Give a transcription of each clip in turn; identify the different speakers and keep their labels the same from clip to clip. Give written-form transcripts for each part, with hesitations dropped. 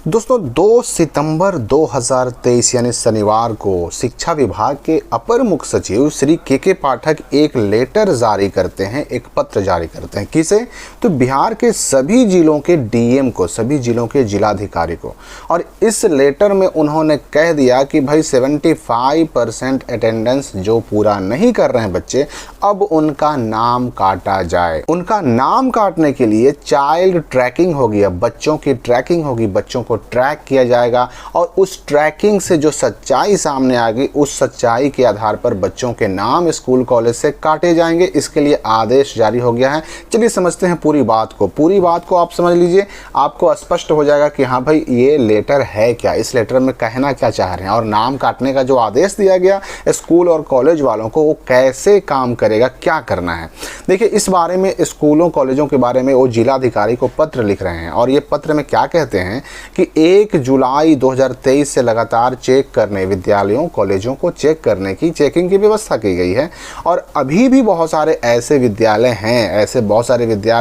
Speaker 1: दोस्तों 2 सितंबर 2023 यानी शनिवार को शिक्षा विभाग के अपर मुख्य सचिव श्री के पाठक एक लेटर जारी करते हैं, एक पत्र जारी करते हैं। किसे? तो बिहार के सभी जिलों के डीएम को, सभी जिलों के जिलाधिकारी को। और इस लेटर में उन्होंने कह दिया कि भाई 75% अटेंडेंस जो पूरा नहीं कर रहे हैं बच्चे, अब उनका नाम काटा जाए। उनका नाम काटने के लिए चाइल्ड ट्रैकिंग होगी, अब बच्चों की ट्रैकिंग होगी, बच्चों को ट्रैक किया जाएगा और उस ट्रैकिंग से जो सच्चाई सामने आ गई, उस सच्चाई के आधार पर बच्चों के नाम स्कूल कॉलेज से काटे जाएंगे। इसके लिए आदेश जारी हो गया है। चलिए समझते हैं पूरी बात को आप समझ लीजिए, आपको स्पष्ट हो जाएगा कि हाँ भाई ये लेटर है क्या, इस लेटर में कहना क्या चाह रहे हैं और नाम काटने का जो आदेश दिया गया स्कूल और कॉलेज वालों को, वो कैसे काम करेगा, क्या करना है। देखिए इस बारे में, स्कूलों कॉलेजों के बारे में वो जिलाधिकारी को पत्र लिख रहे हैं और ये पत्र में क्या कहते हैं कि 1 जुलाई 2023 से लगातार चेक करने, विद्यालयों कॉलेजों को चेक करने की, चेकिंग की व्यवस्था की गई है। और अभी भी बहुत सारे ऐसे विद्यालय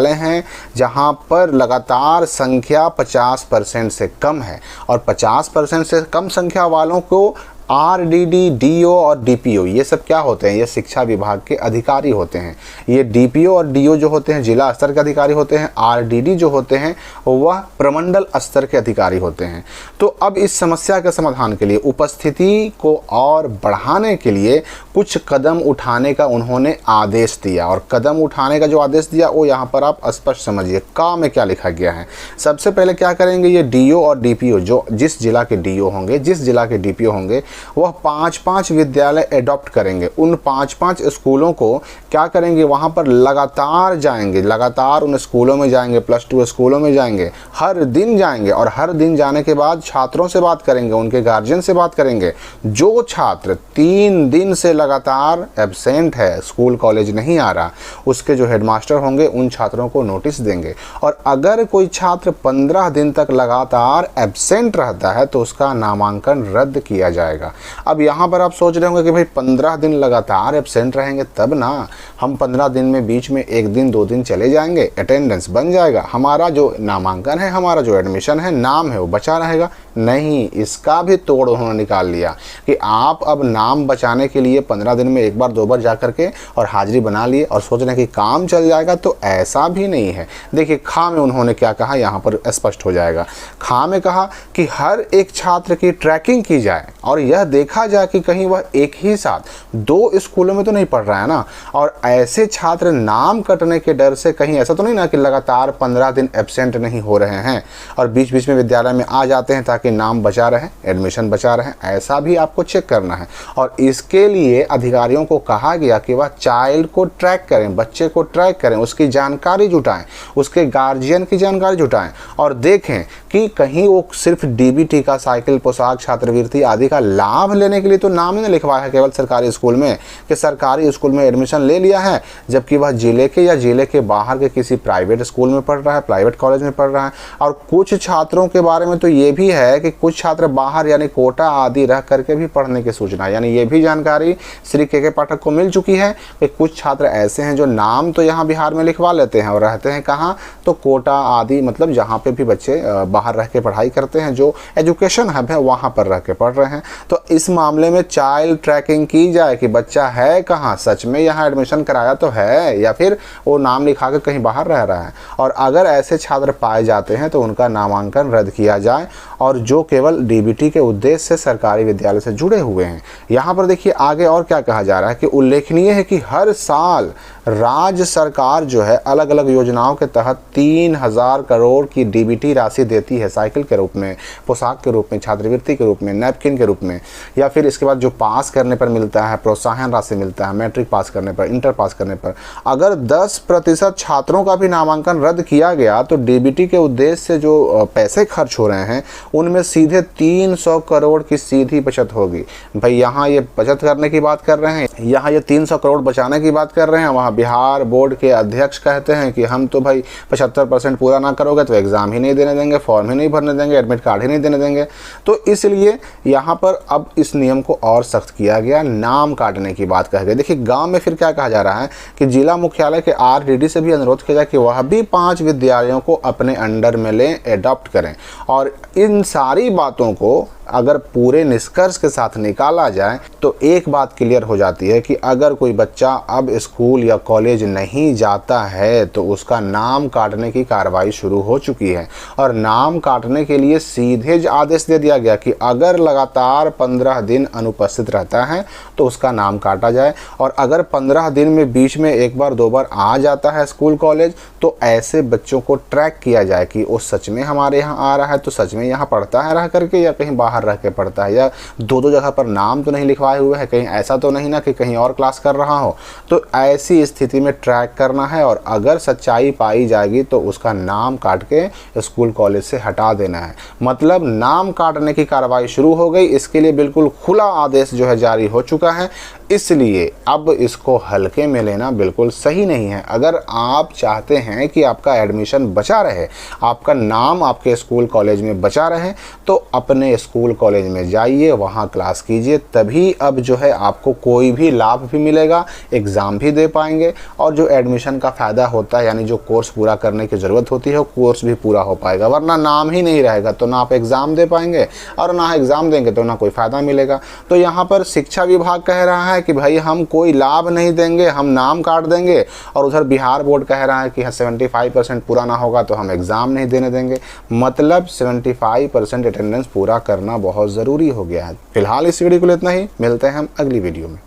Speaker 1: हैं, जहां पर लगातार संख्या 50% से कम है और 50% से कम संख्या वालों को आरडीडी, डीओ और डीपीओ, ये सब क्या होते हैं? ये शिक्षा विभाग के अधिकारी होते हैं। ये डीपीओ और डीओ जो होते हैं जिला स्तर के अधिकारी होते हैं, आरडीडी जो होते हैं वह प्रमंडल स्तर के अधिकारी होते हैं। तो अब इस समस्या के समाधान के लिए, उपस्थिति को और बढ़ाने के लिए कुछ कदम उठाने का उन्होंने आदेश दिया। और कदम उठाने का जो आदेश दिया वो यहाँ पर आप स्पष्ट समझिए, का में क्या लिखा गया है। सबसे पहले क्या करेंगे, ये डीओ और डीपीओ, जो जिस जिला के डीओ होंगे, जिस जिला के डीपीओ होंगे, वह 5-5 विद्यालय एडॉप्ट करेंगे। उन 5-5 स्कूलों को क्या करेंगे, वहाँ पर लगातार जाएंगे, लगातार उन स्कूलों में जाएंगे, +2 स्कूलों में जाएंगे, हर दिन जाएंगे। और हर दिन जाने के बाद छात्रों से बात करेंगे, उनके गार्जियन से बात करेंगे। जो छात्र 3 दिन से लगातार एब्सेंट है, स्कूल कॉलेज नहीं आ रहा, उसके जो हेडमास्टर होंगे उन छात्रों को नोटिस देंगे। और अगर कोई छात्र 15 दिन तक लगातार एब्सेंट रहता है तो उसका नामांकन रद्द किया जाएगा। अब यहाँ पर आप सोच रहे होंगे कि भाई 15 दिन लगातार एब्सेंट रहेंगे तब ना, हम 15 दिन में बीच में 1 दिन 2 दिन चले जाएंगे, अटेंडेंस बन जाएगा, हमारा जो नामांकन है, हमारा जो एडमिशन है, नाम है, वो बचा रहेगा। नहीं, इसका भी तोड़ उन्होंने निकाल लिया कि आप अब नाम बचाने के लिए 15 दिन में 1 बार 2 बार जा करके और हाजिरी बना लिए और सोच रहे हैं कि काम चल जाएगा, तो ऐसा भी नहीं है। देखिए खा में उन्होंने क्या कहा, यहाँ पर स्पष्ट हो जाएगा। खा में कहा कि हर एक छात्र की ट्रैकिंग की जाए और यह देखा जाए कि कहीं वह एक ही साथ 2 स्कूलों में तो नहीं पढ़ रहा है ना। और ऐसे छात्र नाम कटने के डर से कहीं ऐसा तो नहीं ना कि लगातार 15 दिन एब्सेंट नहीं हो रहे हैं और बीच बीच में विद्यालय में आ जाते हैं ताकि नाम बचा रहे, एडमिशन बचा रहे, ऐसा भी आपको चेक करना है। और इसके लिए अधिकारियों को कहा गया कि वह चाइल्ड को ट्रैक करें, बच्चे को ट्रैक करें, उसकी जानकारी जुटाएं, उसके गार्जियन की जानकारी जुटाएं और देखें कि कहीं वो सिर्फ डीबीटी का, साइकिल, पोशाक, छात्रवृत्ति आदि का लाभ लेने के लिए तो नाम ही नहीं लिखवाया है केवल सरकारी स्कूल में, कि सरकारी स्कूल में एडमिशन ले लिया है जबकि वह जिले के या जिले के बाहर के किसी प्राइवेट स्कूल में पढ़ रहा है, प्राइवेट कॉलेज में पढ़ रहा है। और कुछ छात्रों के बारे में तो ये भी है कि कुछ छात्र बाहर यानी कोटा आदि रह करके भी पढ़ने की सूचना, यानी ये भी जानकारी श्री के पाठक को मिल चुकी है कि कुछ छात्र ऐसे हैं जो नाम तो यहाँ बिहार में लिखवा लेते हैं और रहते हैं कहाँ, तो कोटा आदि, मतलब जहाँ पे भी बच्चे बाहर रह के पढ़ाई करते हैं, जो एजुकेशन हब है वहाँ पर रह के पढ़ रहे हैं। तो इस मामले में चाइल्ड ट्रैकिंग की जाए कि बच्चा है कहाँ, सच में यहाँ एडमिशन कराया तो है या फिर वो नाम लिखा कर कहीं बाहर रह रहा है। और अगर ऐसे छात्र पाए जाते हैं तो उनका नामांकन रद्द किया जाए, और जो केवल डीबीटी के उद्देश्य से सरकारी विद्यालय से जुड़े हुए हैं। यहाँ पर देखिए आगे और क्या कहा जा रहा है कि उल्लेखनीय है कि हर साल राज्य सरकार जो है अलग अलग योजनाओं के तहत 3000 करोड़ की डीबीटी राशि देती है, साइकिल के रूप में, पोशाक के रूप में, छात्रवृत्ति के रूप में, नैपकिन के रूप में, या फिर इसके बाद जो पास करने पर मिलता है, प्रोत्साहन राशि मिलता है, मैट्रिक पास करने पर, इंटर पास करने पर। अगर 10% छात्रों का भी नामांकन रद्द किया गया तो डीबीटी के उद्देश्य से जो पैसे खर्च हो रहे हैं उनमें सीधे 300 करोड़ की सीधी बचत होगी। भाई यहाँ ये बचत करने की बात कर रहे हैं, यहाँ ये 300 करोड़ बचाने की बात कर रहे हैं। वहाँ बिहार बोर्ड के अध्यक्ष कहते हैं कि हम तो भाई 75% पूरा ना करोगे तो एग्ज़ाम ही नहीं देने देंगे, फॉर्म ही नहीं भरने देंगे, एडमिट कार्ड ही नहीं देने देंगे। तो इसलिए यहाँ पर अब इस नियम को और सख्त किया गया, नाम काटने की बात कह गई। देखिए गाँव में फिर क्या कहा जा रहा है कि जिला मुख्यालय के आरडीडी से भी अनुरोध किया जाए कि वह भी 5 विद्यालयों को अपने अंडर में लें, एडॉप्ट करें और इन इन सारी बातों को अगर पूरे निष्कर्ष के साथ निकाला जाए तो एक बात क्लियर हो जाती है कि अगर कोई बच्चा अब स्कूल या कॉलेज नहीं जाता है तो उसका नाम काटने की कार्रवाई शुरू हो चुकी है। और नाम काटने के लिए सीधे आदेश दे दिया गया कि अगर लगातार 15 दिन अनुपस्थित रहता है तो उसका नाम काटा जाए, और अगर 15 दिन में बीच में एक बार दो बार आ जाता है स्कूल कॉलेज तो ऐसे बच्चों को ट्रैक किया जाए कि वो सच में हमारे यहाँ आ रहा है, तो सच में यहाँ पढ़ता है रह करके या कहीं बाहर रह के पढ़ता है, या दो जगह पर नाम तो नहीं लिखवाए हुए है, कहीं ऐसा तो नहीं ना कि कहीं और क्लास कर रहा हो। तो ऐसी स्थिति में ट्रैक करना है और अगर सच्चाई पाई जाएगी तो उसका नाम काट के स्कूल कॉलेज से हटा देना है। मतलब नाम काटने की कार्रवाई शुरू हो गई। इसके लिए बिल्कुल खुला आदेश जो है जारी हो चुका है, इसलिए अब इसको हल्के में लेना बिल्कुल सही नहीं है। अगर आप चाहते हैं कि आपका एडमिशन बचा रहे, आपका नाम आपके स्कूल कॉलेज में बचा रहे, तो अपने स्कूल कॉलेज में जाइए, वहाँ क्लास कीजिए, तभी अब जो है आपको कोई भी लाभ भी मिलेगा, एग्ज़ाम भी दे पाएंगे और जो एडमिशन का फ़ायदा होता है यानी जो कोर्स पूरा करने की ज़रूरत होती है वो कोर्स भी पूरा हो पाएगा। वरना नाम ही नहीं रहेगा तो ना आप एग्ज़ाम दे पाएंगे और ना एग्ज़ाम देंगे तो ना कोई फ़ायदा मिलेगा। तो यहाँ पर शिक्षा विभाग कह रहा है कि भाई हम कोई लाभ नहीं देंगे, हम नाम काट देंगे, और उधर बिहार बोर्ड कह रहा है कि 75% पूरा ना होगा तो हम एग्ज़ाम नहीं देने देंगे। मतलब 75% अटेंडेंस पूरा करना बहुत ज़रूरी हो गया है। फिलहाल इस वीडियो को इतना ही, मिलते हैं हम अगली वीडियो में।